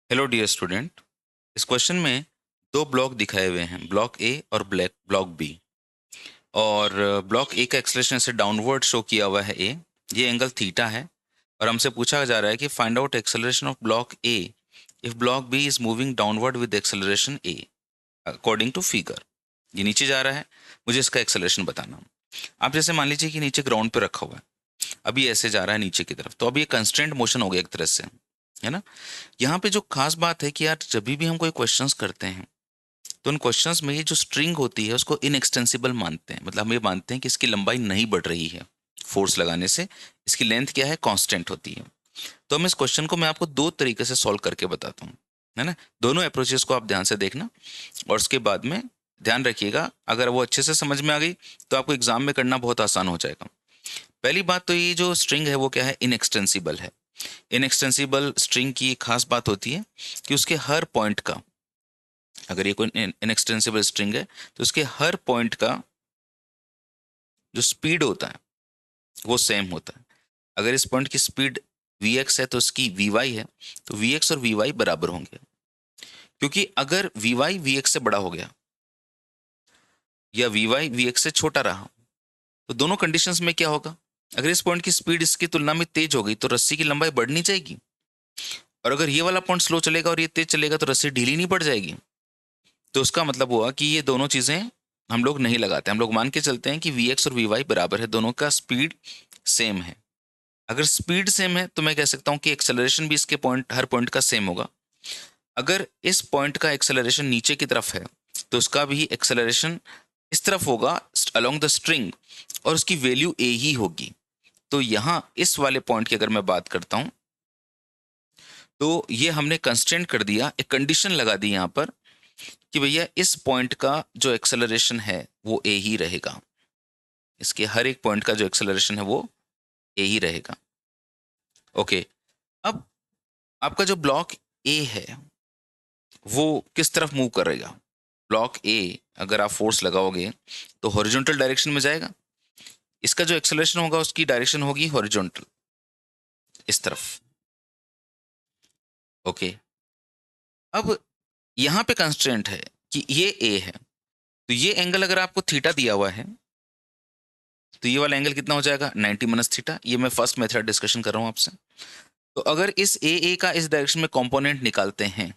Hello dear student. इस question में दो ब्लॉक दिखाए हुए हैं, ब्लॉक ए और ब्लॉक बी। और ब्लॉक ए का एक्सेलरेशन ऐसे डाउनवर्ड शो किया हुआ है ए, ये एंगल थीटा है। और हमसे पूछा जा रहा है कि find out acceleration of block A if block B is moving downward with acceleration a according to figure. ये नीचे जा रहा है, मुझे इसका एक्सेलरेशन बताना। आप जैसे मान लीजिए कि नीचे ग्राउंड पे रखा हुआ है, अभी ऐसे जा रहा है नीचे की तरफ, तो अभी ये कंस्ट्रेंट मोशन हो गया एक तरह से, है ना। यहाँ पे जो खास बात है कि यार जब भी हम कोई क्वेश्चंस करते हैं तो उन क्वेश्चंस में ये जो स्ट्रिंग होती है उसको इनएक्सटेंसिबल मानते हैं। मतलब हम ये मानते हैं कि इसकी लंबाई नहीं बढ़ रही है फोर्स लगाने से, इसकी लेंथ क्या है, कांस्टेंट होती है। तो हम इस क्वेश्चन को मैं आपको दो तरीके से सॉल्व करके बताता हूँ, है ना। दोनों अप्रोचेस को आप ध्यान से देखना और उसके बाद में ध्यान रखिएगा, अगर वो अच्छे से समझ में आ गई तो आपको एग्जाम में करना बहुत आसान हो जाएगा। पहली बात तो ये जो स्ट्रिंग है वो क्या है, इनएक्सटेंसिबल है। इनएक्सटेंसिबल स्ट्रिंग की एक खास बात होती है कि उसके हर पॉइंट का, अगर ये कोई इनएक्सटेंसिबल स्ट्रिंग है तो उसके हर पॉइंट का जो स्पीड होता है वो सेम होता है। अगर इस पॉइंट की स्पीड vx है तो उसकी vy है, तो vx और vy बराबर होंगे। क्योंकि अगर vy vx से बड़ा हो गया या vy vx से छोटा रहा तो दोनों कंडीशंस में क्या होगा, अगर इस पॉइंट की स्पीड इसकी तुलना में तेज हो गई तो रस्सी की लंबाई बढ़नी जाएगी, और अगर ये वाला पॉइंट स्लो चलेगा और ये तेज चलेगा तो रस्सी ढीली नहीं पड़ जाएगी। तो उसका मतलब हुआ कि ये दोनों चीजें हम लोग नहीं लगाते, हम लोग मान के चलते हैं कि वी एक्स और वी वाई बराबर है, दोनों का स्पीड सेम है। अगर स्पीड सेम है तो मैं कह सकता हूं कि एक्सेलरेशन भी इसके पॉइंट हर पॉइंट का सेम होगा। अगर इस पॉइंट का एक्सेलरेशन नीचे की तरफ है तो उसका भी एक्सेलरेशन इस तरफ होगा अलोंग द स्ट्रिंग, और उसकी वैल्यू ए ही होगी। तो यहां इस वाले पॉइंट की अगर मैं बात करता हूं तो ये हमने कंस्टेंट कर दिया, एक कंडीशन लगा दी यहां पर कि भैया इस पॉइंट का जो एक्सेलरेशन है वो ए ही रहेगा। इसके हर एक पॉइंट का जो एक्सेलरेशन है वो ए ही रहेगा। ओके। अब आपका जो ब्लॉक ए है वो किस तरफ मूव करेगा। ब्लॉक ए अगर आप फोर्स लगाओगे तो हॉरिजॉन्टल डायरेक्शन में जाएगा, इसका जो एक्सेलरेशन होगा उसकी डायरेक्शन होगी हॉरिजॉन्टल, इस तरफ। ओके। अब यहां पे कंस्ट्रेंट है कि ये ए है, तो ये एंगल अगर आपको थीटा दिया हुआ है तो ये वाला एंगल कितना हो जाएगा, 90 माइनस थीटा। ये मैं फर्स्ट मेथड डिस्कशन कर रहा हूं आपसे। तो अगर इस ए का इस डायरेक्शन में कंपोनेंट निकालते हैं,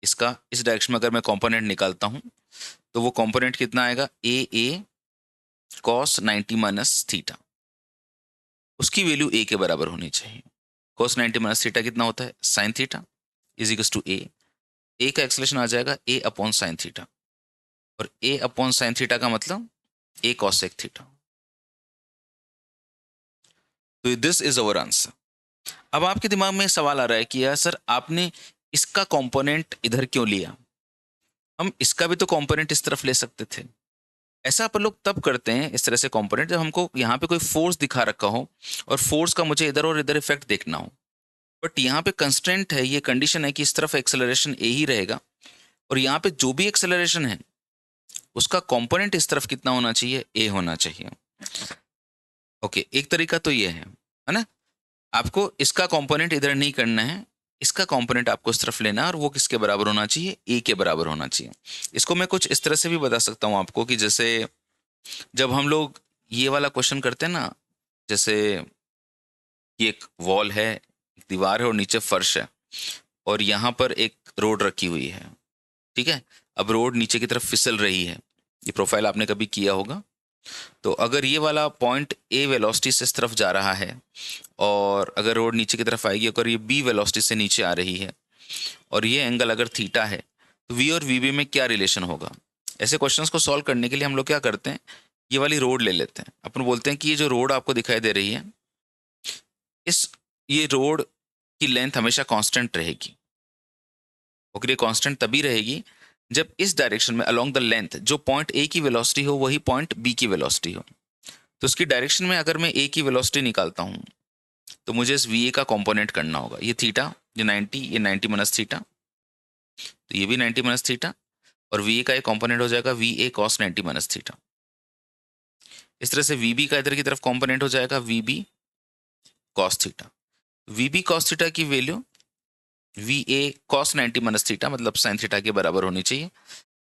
इसका इस डायरेक्शन में अगर मैं कंपोनेंट निकालता हूं तो वो कंपोनेंट कितना आएगा, ए कॉस 90 माइनस थीटा। उसकी वैल्यू ए के बराबर होनी चाहिए। कॉस 90 माइनस थीटा कितना होता है, sine theta is equal to a का एक्सलेशन आ जाएगा ए अपॉन साइन थीटा, और ए अपॉन साइन थीटा का मतलब ए कॉसेक थीटा। तो दिस इज अवर आंसर। अब आपके दिमाग में सवाल आ रहा है कि यार सर आपने इसका कंपोनेंट इधर क्यों लिया, हम इसका भी तो कंपोनेंट इस तरफ ले सकते थे। ऐसा अपन लोग तब करते हैं इस तरह से कंपोनेंट जब हमको यहाँ पे कोई फोर्स दिखा रखा हो और फोर्स का मुझे इधर और इधर इफेक्ट देखना हो। बट यहाँ पे कंस्ट्रेंट है, ये कंडीशन है कि इस तरफ एक्सेलरेशन ए ही रहेगा, और यहाँ पे जो भी एक्सेलरेशन है उसका कंपोनेंट इस तरफ कितना होना चाहिए, ए होना चाहिए। ओके, एक तरीका तो ये है ना। आपको इसका कंपोनेंट इधर नहीं करना है, इसका कंपोनेंट आपको इस तरफ लेना है, और वो किसके बराबर होना चाहिए, ए के बराबर होना चाहिए। इसको मैं कुछ इस तरह से भी बता सकता हूँ आपको कि जैसे जब हम लोग ये वाला क्वेश्चन करते हैं ना, जैसे कि एक वॉल है, एक दीवार है और नीचे फर्श है, और यहाँ पर एक रोड रखी हुई है, ठीक है। अब रोड नीचे की तरफ फिसल रही है, ये प्रोफाइल आपने कभी किया होगा। तो अगर ये वाला पॉइंट ए वेलोसिटी से इस तरफ जा रहा है, और अगर रोड नीचे की तरफ आएगी, अगर ये बी वेलोसिटी से नीचे आ रही है, और ये एंगल अगर थीटा है, तो वी और वी बी में क्या रिलेशन होगा। ऐसे क्वेश्चंस को सॉल्व करने के लिए हम लोग क्या करते हैं, ये वाली रोड ले लेते हैं। अपन बोलते हैं कि ये जो रोड आपको दिखाई दे रही है, इस ये रोड की लेंथ हमेशा कांस्टेंट रहेगी। और ये कांस्टेंट तभी रहेगी जब इस डायरेक्शन में अलोंग द लेंथ जो पॉइंट ए की वेलोसिटी हो वही पॉइंट बी की वेलोसिटी हो। तो उसकी डायरेक्शन में अगर मैं ए की वेलोसिटी निकालता हूँ तो मुझे इस वी ए का कॉम्पोनेंट करना होगा। ये थीटा, ये 90, ये 90 माइनस थीटा, तो ये भी 90 माइनस थीटा, और वी ए का एक कॉम्पोनेंट हो जाएगा we A cos 90 minus theta. इस तरह से वी बी का इधर की तरफ कॉम्पोनेंट हो जाएगा V B cos theta. V B cos theta की value V A cos 90 minus theta मतलब साइन थीटा के बराबर होनी चाहिए।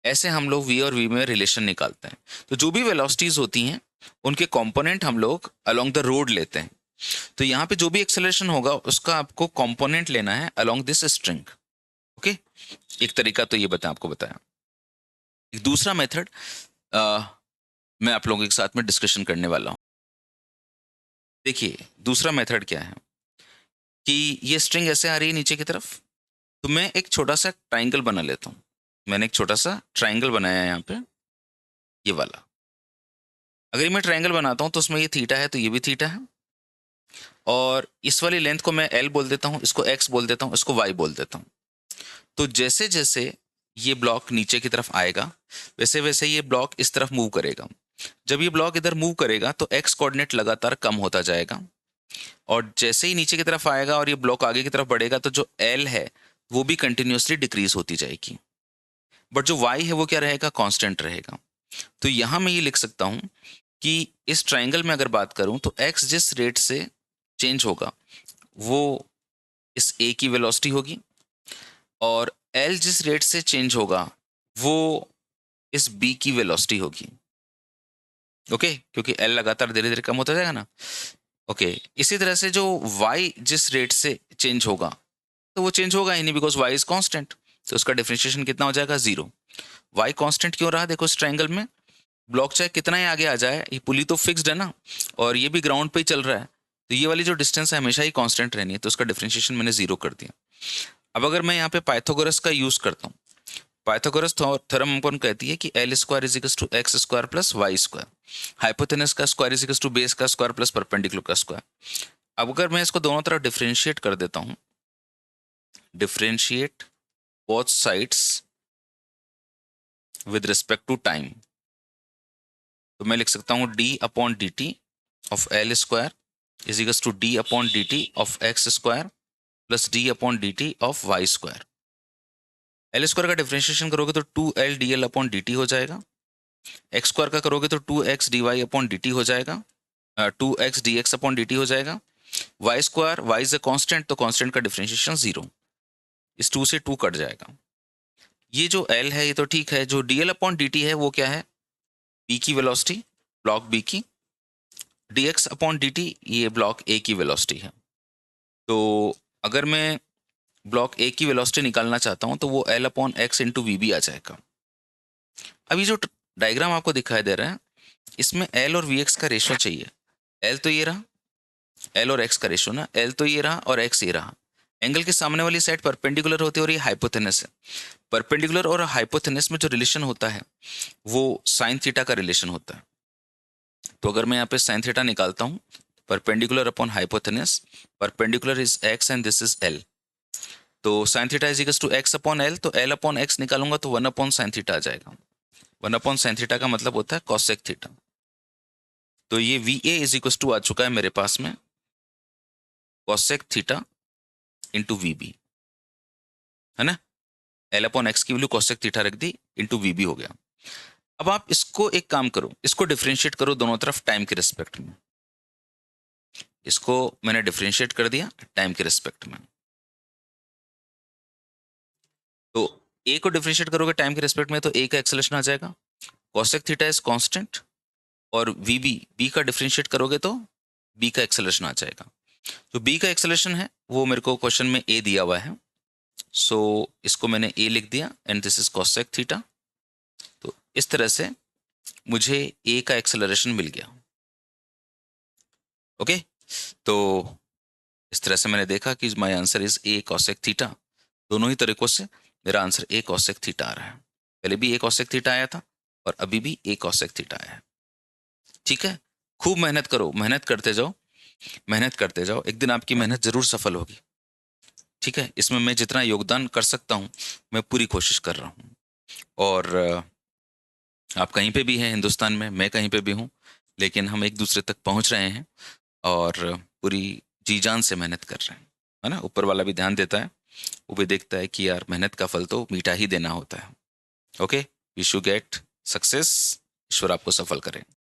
ऐसे हम लोग वी और वी में रिलेशन निकालते हैं। तो जो भी वेलोसिटीज होती हैं उनके कंपोनेंट हम लोग अलोंग द रोड लेते हैं। तो यहाँ पे जो भी एक्सेलरेशन होगा उसका आपको कंपोनेंट लेना है अलोंग दिस स्ट्रिंग। ओके, एक तरीका तो ये आपको बताया। एक दूसरा मेथड मैं आप लोगों के साथ में डिस्कशन करने वाला हूँ। देखिए दूसरा मेथड क्या है कि ये स्ट्रिंग ऐसे आ रही है नीचे की तरफ, तो मैं एक छोटा सा ट्राइंगल बना लेता हूँ। मैंने एक छोटा सा ट्राइंगल बनाया है यहाँ पे, ये वाला। अगर मैं ट्राइंगल बनाता हूँ तो उसमें ये थीटा है तो ये भी थीटा है, और इस वाली लेंथ को मैं एल बोल देता हूँ, इसको एक्स बोल देता हूँ, इसको वाई बोल देता हूँ। तो जैसे जैसे ये ब्लॉक नीचे की तरफ आएगा वैसे वैसे ये ब्लॉक इस तरफ मूव करेगा। जब ये ब्लॉक इधर मूव करेगा तो एक्स कोऑर्डिनेट लगातार कम होता जाएगा, और जैसे ही नीचे की तरफ आएगा और ये ब्लॉक आगे की तरफ बढ़ेगा तो जो एल है वो भी कंटिन्यूसली डिक्रीज होती जाएगी। बट जो वाई है वो क्या रहेगा, कांस्टेंट रहेगा। तो यहां मैं ये लिख सकता हूं कि इस ट्राइंगल में अगर बात करूं तो एक्स जिस रेट से चेंज होगा वो इस ए की वेलोसिटी होगी, और एल जिस रेट से चेंज होगा वो इस बी की वेलोसिटी होगी। ओके, क्योंकि एल लगातार धीरे धीरे कम होता जाएगा ना। ओके, इसी तरह से जो वाई जिस रेट से चेंज होगा तो वो चेंज होगा ही नहीं, बिकॉज वाई इज कांस्टेंट। तो उसका डिफरेंशिएशन कितना हो जाएगा, जीरो। वाई कांस्टेंट क्यों रहा, देखो इस ट्राइंगल में ब्लॉक चाहे कितना ही आगे आ जाए ये पुली तो फिक्स्ड है ना, और ये भी ग्राउंड पे ही चल रहा है, तो ये वाली जो डिस्टेंस है हमेशा ही कांस्टेंट रहनी है, तो उसका डिफरेंशिएशन मैंने जीरो कर दिया। अब अगर मैं यहाँ पे पाइथागोरस का यूज करता हूँ, पाइथागोरस थ्योरम हमको कहती है कि L square is equals to X square plus Y square, hypotenuse का square is equals to base का स्क्वायर प्लस परपेंडिकुलर का स्क्वायर। अब अगर मैं इसको दोनों तरफ डिफरेंशिएट कर देता हूँ, differentiate both sides with respect to time, तो मैं लिख सकता हूँ d upon d t of l square is equals to d upon d t of x square plus d upon d t of y square. L square का differentiation करोगे तो 2l dl upon d t हो जाएगा, x square का करोगे तो 2x dy upon d t हो जाएगा, 2x dx upon d t हो जाएगा। Y square, y is a constant, तो कांस्टेंट का डिफरेंशिएशन जीरो, इस 2 से 2 कट जाएगा। ये जो l है ये तो ठीक है, जो dl अपॉन डी टी है वो क्या है, b की वेलोसिटी, ब्लॉक b की, dx अपॉन डी टी ये ब्लॉक a की वेलोसिटी है। तो अगर मैं ब्लॉक a की वेलोसिटी निकालना चाहता हूं तो वो l upon X into V B आ जाएगा। अभी जो डायग्राम आपको दिखाई दे रहा है इसमें l और vx का रेशो चाहिए। l तो ये रहा, l और x का रेशो ना, l तो ये रहा और x ये रहा। एंगल के सामने वाली साइड परपेंडिकुलर होती है और ये हाइपोथेनस है। परपेंडिकुलर और हाइपोथेनस में जो रिलेशन होता है वो साइन थीटा का रिलेशन होता है। तो अगर मैं यहाँ पे साइन थीटा निकालता हूँ, perpendicular upon hypotenuse, perpendicular is x and this is l, तो sine theta is equals to x upon l, तो l अपॉन x निकालूंगा तो 1 अपॉन साइन थीटा आ जाएगा। 1 अपॉन साइन थीटा का मतलब होता है कॉसेक थीटा। तो ये V A is equals to आ चुका है मेरे पास में cosec theta into V B, है ना। एल अपॉन एक्स की वैल्यू कॉसेक थीटा रख दी, इंटू वी बी हो गया। अब आप इसको एक काम करो, इसको डिफरेंशिएट करो दोनों तरफ टाइम के रिस्पेक्ट में। इसको मैंने डिफरेंशिएट कर दिया टाइम के रिस्पेक्ट में। तो ए को डिफरेंशिएट करोगे टाइम के रिस्पेक्ट में तो ए का एक्सेलरेशन आ जाएगा, कॉसेक थीटा इज कांस्टेंट, और वी बी, बी का डिफरेंशिएट करोगे तो बी का एक्सेलरेशन आ जाएगा। तो बी का एक्सेलरेशन है वो मेरे को क्वेश्चन में ए दिया हुआ है, सो इसको मैंने ए लिख दिया and this is cosec theta. तो इस तरह से मुझे ए का एक्सेलरेशन मिल गया। ओके, तो इस तरह से मैंने देखा कि my answer is a cosec theta. दोनों ही तरीकों से मेरा आंसर ए कॉसेक थीटा आ रहा है। पहले भी ए कॉसेक थीटा आया था और अभी भी ए कॉसेक थीटा आया है। ठीक है, खूब मेहनत करो, मेहनत करते जाओ, मेहनत करते जाओ, एक दिन आपकी मेहनत जरूर सफल होगी। ठीक है, इसमें मैं जितना योगदान कर सकता हूँ मैं पूरी कोशिश कर रहा हूँ। और आप कहीं पे भी हैं हिंदुस्तान में, मैं कहीं पे भी हूँ, लेकिन हम एक दूसरे तक पहुँच रहे हैं और पूरी जी जान से मेहनत कर रहे हैं, है ना। ऊपर वाला भी ध्यान देता है, वो भी देखता है कि यार मेहनत का फल तो मीठा ही देना होता है। Okay, wish you get success, ईश्वर आपको सफल करे।